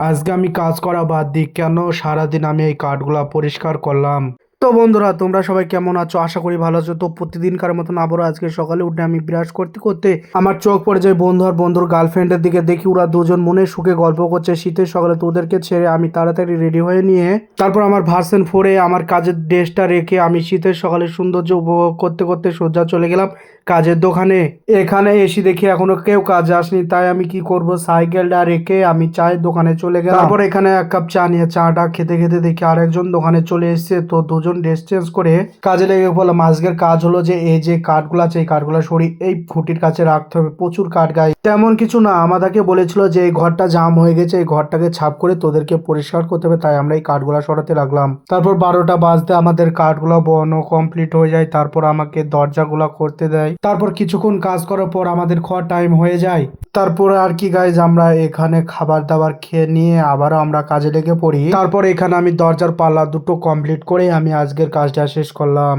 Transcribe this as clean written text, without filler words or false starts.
আজকে আমি কাজ করা বাদ দিই কেন সারাদিন আমি এই কাঠগুলা পরিষ্কার করলাম। তো বন্ধুরা, তোমরা সবাই কেমন আছো? আশা করি ভালো আছো। তো প্রতিদিনকার মতন আবারও আজকে সকালে উঠে আমি ব্রাশ করতে করতে আমার চোখ পড়ে যায় বন্ধু আর বন্ধুর গার্লফ্রেন্ডের দিকে। দেখি ওরা দুজন মনে সুখে গল্প করছে শীতের সকালে। তো ওদেরকে ছেড়ে আমি তাড়াতাড়ি রেডি হয়ে নিয়ে তারপর আমার ভার্সন 4-এ আমার কাজের ড্রেসটা রেখে আমি শীতের সকালে সৌন্দর্য উপভোগ করতে করতে সোজা চলে গেলাম কাজের দোকানে। এখানে এসে দেখি এখনো কেউ কাজে আসেনি, তাই আমি কি করব, সাইকেলটা রেখে আমি চায়ের দোকানে চলে গেলাম। তারপর এখানে এক কাপ চা নিয়ে চাটা খেতে খেতে দেখি আরেকজন দোকানে চলে এসেছে। তো দুজন ড্রেস চেঞ্জ করে কাজে লেগে বললাম। আজকের কাজ হলো যে এই যে কাঠগুলো আছে এই কাঠগুলো সরি এই খুঁটির কাছে রাখতে হবে। প্রচুর কাঠ গায়ে, তেমন কিছু না, আমাদেরকে বলেছিল যে এই ঘরটা জাম হয়ে গেছে, এই ঘরটাকে ছাপ করে তোদেরকে পরিষ্কার করতে হবে, তাই আমরা এই কাঠগুলা সরাতে লাগলাম। তারপর 12টা বাজতে আমাদের কাঠগুলো বসানো কমপ্লিট হয়ে যায়। তারপর আমাকে দরজাগুলা করতে দেয়। তারপর কিছুক্ষণ কাজ করার পর আমাদের খাওয়ার টাইম হয়ে যায়। তারপর আর কি গাইজ, আমরা এখানে খাবার দাবার খেয়ে নিয়ে আবারও আমরা কাজে লেগে পড়ি। তারপর এখানে আমি দরজার পাল্লা দুটো কমপ্লিট করে আমি আজকের কাজটা শেষ করলাম।